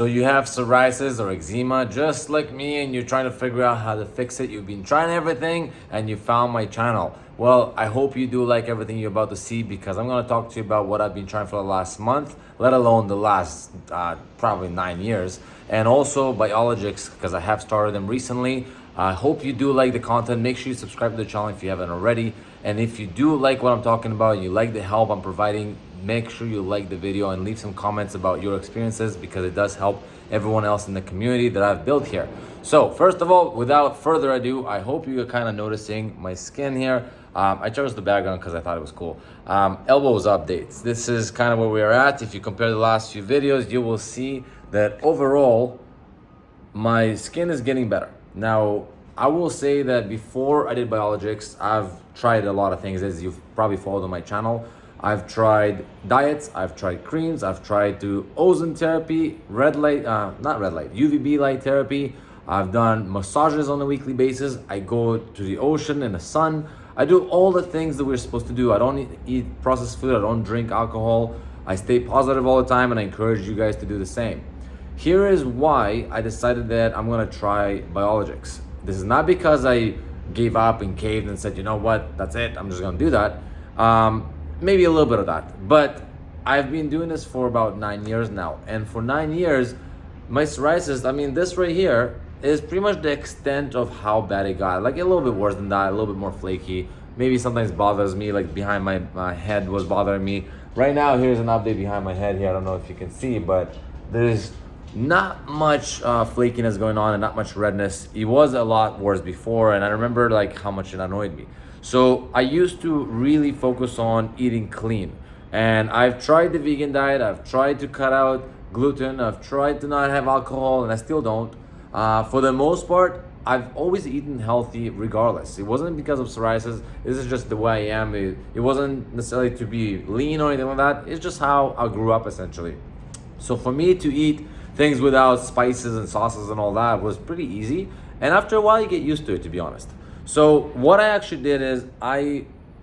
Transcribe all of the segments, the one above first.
So you have psoriasis or eczema just like me and you're trying to figure out how to fix it. You've been trying everything and you found my channel. Well, I hope you do like everything you're about to see because I'm going to talk to you about what I've been trying for the last month, let alone the last probably 9 years. And also Biologics because I have started them recently. I hope you do like the content. Make sure you subscribe to the channel if you haven't already. And if you do like what I'm talking about and you like the help I'm providing, make sure you like the video and leave some comments about your experiences because it does help everyone else in the community that I've built here. So first of all, without further ado, I hope you're kind of noticing my skin here. I chose the background because I thought it was cool. Elbows updates. This is kind of where we are at. If you compare the last few videos, you will see that overall, my skin is getting better. Now, I will say that before I did Biologics, I've tried a lot of things, as you've probably followed on my channel. I've tried diets, I've tried creams, I've tried to ozone therapy, UVB light therapy. I've done massages on a weekly basis. I go to the ocean in the sun. I do all the things that we're supposed to do. I don't eat processed food, I don't drink alcohol. I stay positive all the time and I encourage you guys to do the same. Here is why I decided that I'm gonna try Biologics. This is not because I gave up and caved and said, you know what, that's it, I'm just gonna do that. Maybe a little bit of that, but I've been doing this for about 9 years now. And for 9 years, my psoriasis, I mean, this right here is pretty much the extent of how bad it got. Like a little bit worse than that, a little bit more flaky. Maybe sometimes bothers me, like behind my head was bothering me. Right now, here's an update behind my head here. I don't know if you can see, but there's not much flakiness going on and not much redness. It was a lot worse before, and I remember like how much it annoyed me. So I used to really focus on eating clean, and I've tried the vegan diet, I've tried to cut out gluten, I've tried to not have alcohol, and I still don't. For the most part, I've always eaten healthy regardless. It wasn't because of psoriasis, this is just the way I am. It wasn't necessarily to be lean or anything like that, it's just how I grew up essentially. So for me to eat things without spices and sauces and all that was pretty easy, and after a while you get used to it, to be honest. So what I actually did is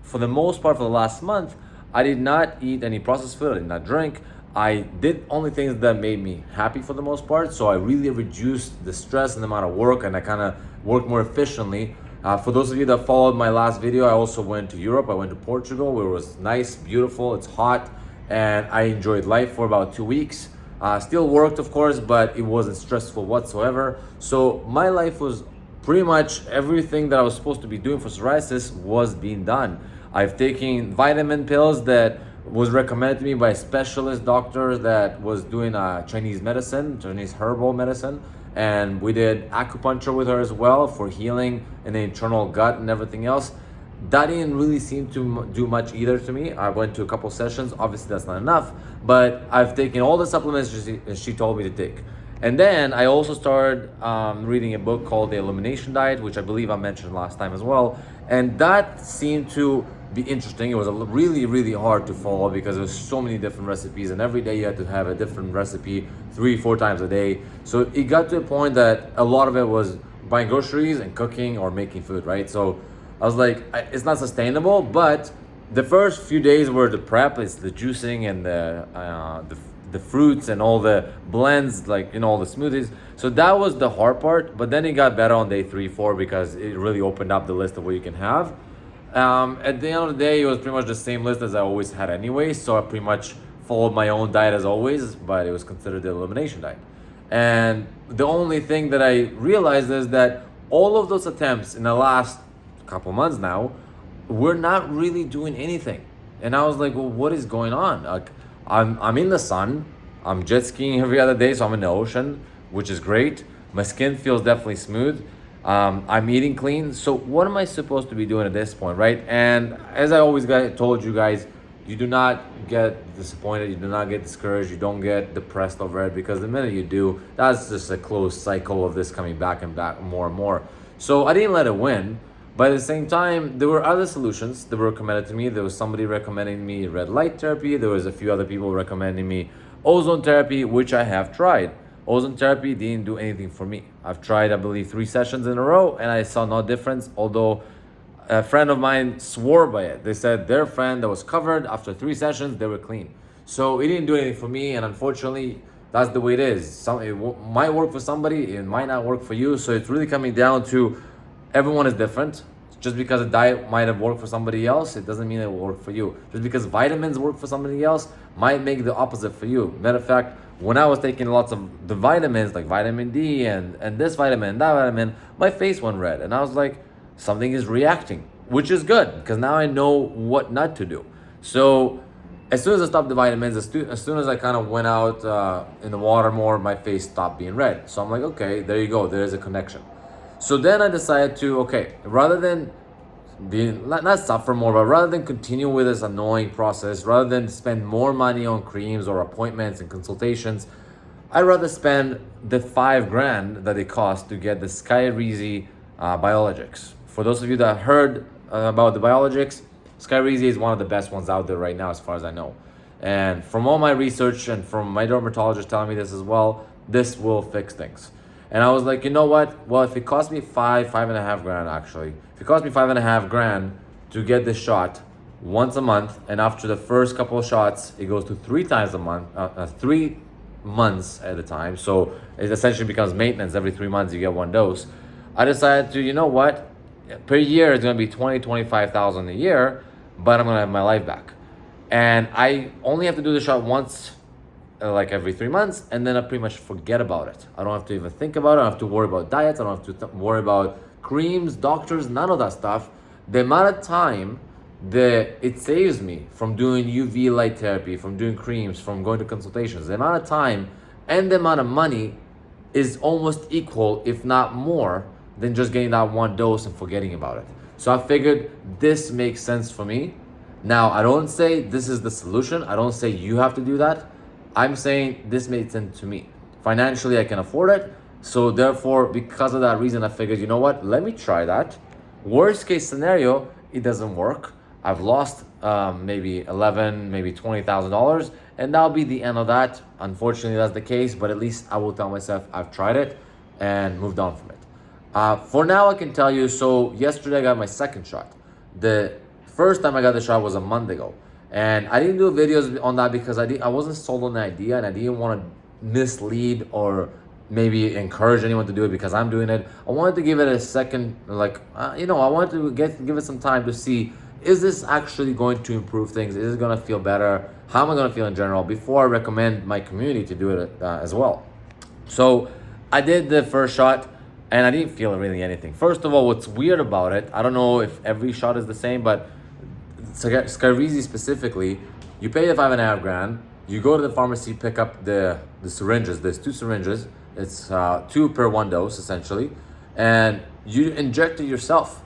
for the most part for the last month, I did not eat any processed food, I did not drink. I did only things that made me happy for the most part. So I really reduced the stress and the amount of work, and I kind of worked more efficiently. For those of you that followed my last video, I also went to Europe. I went to Portugal, where it was nice, beautiful, it's hot, and I enjoyed life for about 2 weeks. Still worked, of course, but it wasn't stressful whatsoever. So my life was pretty much everything that I was supposed to be doing for psoriasis was being done. I've taken vitamin pills that was recommended to me by a specialist doctor that was doing Chinese herbal medicine. And we did acupuncture with her as well for healing in the internal gut and everything else. That didn't really seem to do much either to me. I went to a couple sessions, obviously that's not enough, but I've taken all the supplements she told me to take. And then I also started reading a book called The Elimination Diet, which I believe I mentioned last time as well. And that seemed to be interesting. It was really, really hard to follow because there's so many different recipes, and every day you had to have a different recipe 3-4 times a day. So it got to a point that a lot of it was buying groceries and cooking or making food, right? So I was like, it's not sustainable. But the first few days were the prep, it's the juicing and the fruits and all the blends, like, you know, all the smoothies. So that was the hard part, but then it got better on day 3-4 because it really opened up the list of what you can have. At the end of the day, it was pretty much the same list as I always had anyway, so I pretty much followed my own diet as always, but it was considered the elimination diet. And the only thing that I realized is that all of those attempts in the last couple months now, we're not really doing anything. And I was like, well, what is going on? Like, I'm in the sun, I'm jet skiing every other day, so I'm in the ocean, which is great. My skin feels definitely smooth. I'm eating clean. So what am I supposed to be doing at this point, right? And as I always told you guys, you do not get disappointed, you do not get discouraged, you don't get depressed over it, because the minute you do, that's just a closed cycle of this coming back and back more and more. So I didn't let it win. But at the same time, there were other solutions that were recommended to me. There was somebody recommending me red light therapy. There was a few other people recommending me ozone therapy, which I have tried. Ozone therapy didn't do anything for me. I've tried, I believe, 3 sessions in a row, and I saw no difference, although a friend of mine swore by it. They said their friend that was covered, after 3 sessions, they were clean. So it didn't do anything for me, and unfortunately, That's the way it is. Might work for somebody, it might not work for you. So it's really coming down to everyone is different. Just because a diet might have worked for somebody else, it doesn't mean it will work for you. Just because vitamins work for somebody else might make the opposite for you. Matter of fact, when I was taking lots of the vitamins like vitamin D and this vitamin and that vitamin, my face went red. And I was like, something is reacting, which is good because now I know what not to do. So as soon as I stopped the vitamins, as soon as I kind of went out in the water more, my face stopped being red. So I'm like, okay, there you go. There's a connection. So then I decided to, okay, rather than not suffer more, but rather than continue with this annoying process, rather than spend more money on creams or appointments and consultations, I'd rather spend the $5,000 that it costs to get the Skyrizi Biologics. For those of you that heard about the Biologics, Skyrizi is one of the best ones out there right now as far as I know. And from all my research and from my dermatologist telling me this as well, this will fix things. And I was like, you know what? Well, if it cost me five and a half grand actually, if it cost me $5,500 to get this shot once a month, and after the first couple of shots, it goes to 3 times a month, 3 months at a time. So it essentially becomes maintenance. Every 3 months you get 1 dose. I decided to, you know what? Per year, it's going to be $25,000 a year, but I'm going to have my life back. And I only have to do the shot once, like every 3 months, and then I pretty much forget about it. I don't have to even think about it. I don't have to worry about diets. I don't have to worry about creams, doctors, none of that stuff. The amount of time that it saves me from doing UV light therapy, from doing creams, from going to consultations, the amount of time and the amount of money is almost equal, if not more, than just getting that 1 dose and forgetting about it. So I figured this makes sense for me. Now, I don't say this is the solution. I don't say you have to do that. I'm saying this made sense to me. Financially, I can afford it. So therefore, because of that reason, I figured, you know what? Let me try that. Worst case scenario, it doesn't work. I've lost maybe $11,000, maybe $20,000, and that'll be the end of that. Unfortunately, that's the case, but at least I will tell myself I've tried it and moved on from it. For now, I can tell you, so yesterday I got my second shot. The first time I got the shot was a month ago. And I didn't do videos on that because I wasn't sold on the idea, and I didn't want to mislead or maybe encourage anyone to do it because I'm doing it. I wanted to give it a second, I wanted to give it some time to see, is this actually going to improve things? Is it going to feel better? How am I going to feel in general before I recommend my community to do it as well? So I did the first shot and I didn't feel really anything. First of all, what's weird about it, I don't know if every shot is the same, but Skyrizi specifically, you pay the $5,500, you go to the pharmacy, pick up the syringes. There's 2 syringes. It's 2 per 1 dose essentially, and you inject it yourself.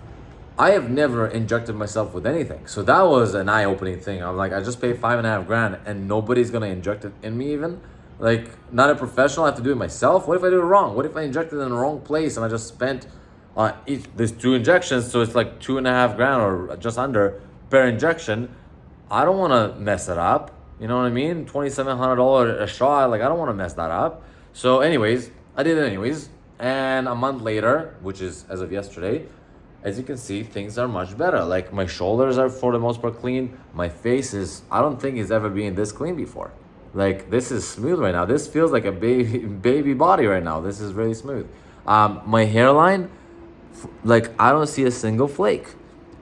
I have never injected myself with anything, so that was an eye-opening thing. I'm like, I just paid $5,500 and nobody's gonna inject it in me even. Like, not a professional, I have to do it myself. What if I do it wrong? What if I injected it in the wrong place and I just spent there's 2 injections, so it's like $2,500 or just under per injection. I don't want to mess it up. You know what I mean? $2,700 a shot. Like, I don't want to mess that up. So anyways, I did it anyways. And a month later, which is as of yesterday, as you can see, things are much better. Like, my shoulders are for the most part clean. My face is, I don't think it's ever been this clean before. Like, this is smooth right now. This feels like a baby body right now. This is really smooth. My hairline, like, I don't see a single flake.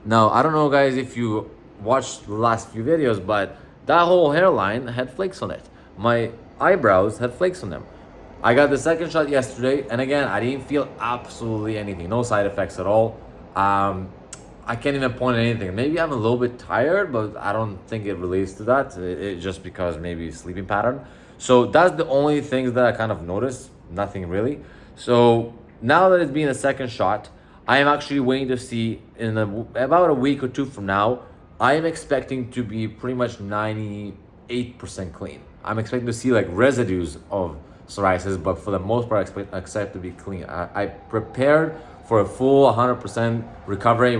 Now, I don't know, guys, if you watched the last few videos, but that whole hairline had flakes on it. My eyebrows had flakes on them. I got the second shot yesterday, and again, I didn't feel absolutely anything. No side effects at all. I can't even point at anything. Maybe I'm a little bit tired, but I don't think it relates to that. It just because maybe sleeping pattern. So that's the only things that I kind of noticed. Nothing really. So now that it's been a second shot, I am actually waiting to see in about a week or 2 from now, I am expecting to be pretty much 98% clean. I'm expecting to see like residues of psoriasis, but for the most part, I expect to be clean. I prepared for a full 100% recovery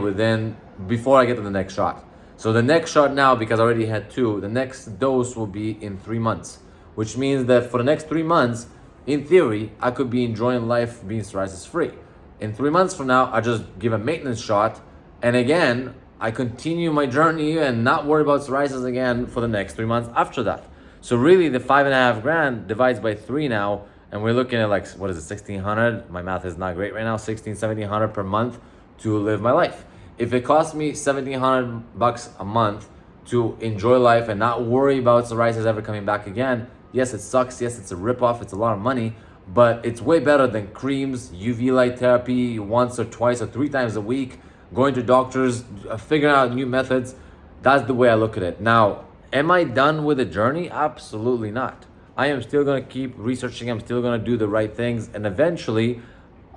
before I get to the next shot. So the next shot now, because I already had 2, the next dose will be in 3 months, which means that for the next 3 months, in theory, I could be enjoying life being psoriasis free. In 3 months from now, I just give a maintenance shot, and again, I continue my journey and not worry about psoriasis again for the next 3 months after that. So really the 5.5 grand divides by 3 now, and we're looking at like, what is it, 1,600? My math is not great right now, 1,700 per month to live my life. If it costs me 1,700 bucks a month to enjoy life and not worry about psoriasis ever coming back again, yes, it sucks. Yes, it's a ripoff. It's a lot of money, but it's way better than creams, UV light therapy once or twice or 3 times a week, going to doctors, figuring out new methods. That's the way I look at it. Now, am I done with the journey? Absolutely not. I am still going to keep researching. I'm still going to do the right things. And eventually,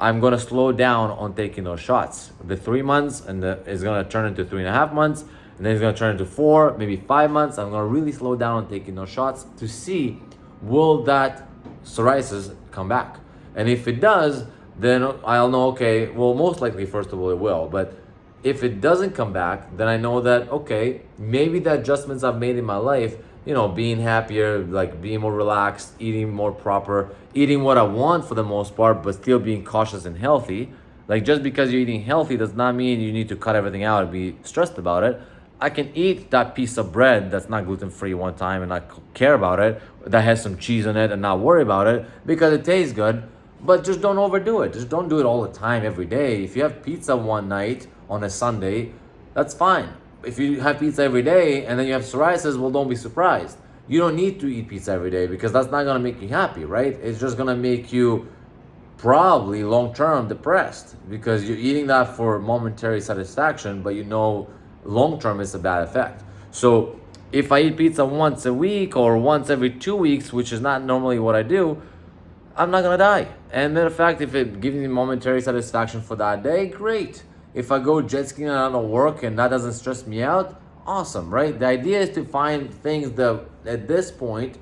I'm going to slow down on taking those shots. The 3 months and is going to turn into 3.5 months. And then it's going to turn into 4, maybe 5 months. I'm going to really slow down on taking those shots to see, will that psoriasis come back? And if it does, then I'll know, okay, well, most likely, first of all, it will. But if it doesn't come back, then I know that, okay, maybe the adjustments I've made in my life, you know, being happier, like being more relaxed, eating more proper, eating what I want for the most part, but still being cautious and healthy. Like, just because you're eating healthy does not mean you need to cut everything out and be stressed about it. I can eat that piece of bread that's not gluten-free one time and not care about it, that has some cheese in it and not worry about it because it tastes good, but just don't overdo it. Just don't do it all the time, every day. If you have pizza one night on a Sunday, that's fine. If you have pizza every day and then you have psoriasis, well, don't be surprised. You don't need to eat pizza every day because that's not gonna make you happy, right? It's just gonna make you probably long-term depressed because you're eating that for momentary satisfaction, but you know long-term it's a bad effect. So if I eat pizza once a week or once every 2 weeks, which is not normally what I do, I'm not gonna die. And matter of fact, if it gives me momentary satisfaction for that day, great. If I go jet skiing and I don't work and that doesn't stress me out, awesome, right? The idea is to find things that at this point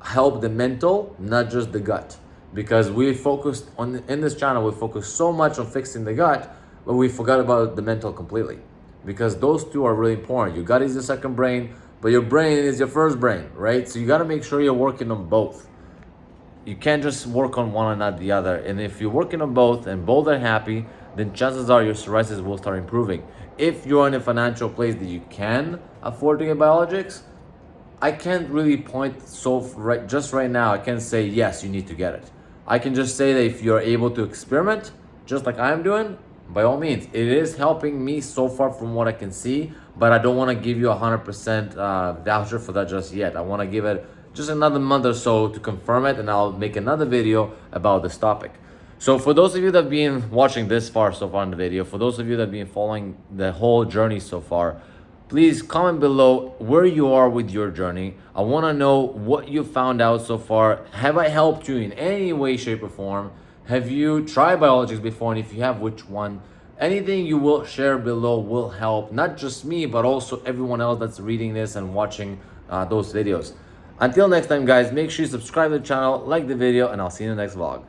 help the mental, not just the gut. Because we focused on, in this channel, we focus so much on fixing the gut, but we forgot about the mental completely. Because those two are really important. Your gut is your second brain, but your brain is your first brain, right? So you gotta make sure you're working on both. You can't just work on one and not the other. And if you're working on both and both are happy, then chances are your psoriasis will start improving. If you're in a financial place that you can afford to get biologics, I can't really point just right now. I can't say, yes, you need to get it. I can just say that if you're able to experiment, just like I'm doing, by all means. It is helping me so far from what I can see, but I don't want to give you 100% voucher for that just yet. I want to give it just another month or so to confirm it, and I'll make another video about this topic. So for those of you that have been watching this far so far in the video, for those of you that have been following the whole journey so far, please comment below where you are with your journey. I want to know what you found out so far. Have I helped you in any way, shape, or form? Have you tried Biologics before? And if you have, which one? Anything you will share below will help, not just me, but also everyone else that's reading this and watching those videos. Until next time, guys, make sure you subscribe to the channel, like the video, and I'll see you in the next vlog.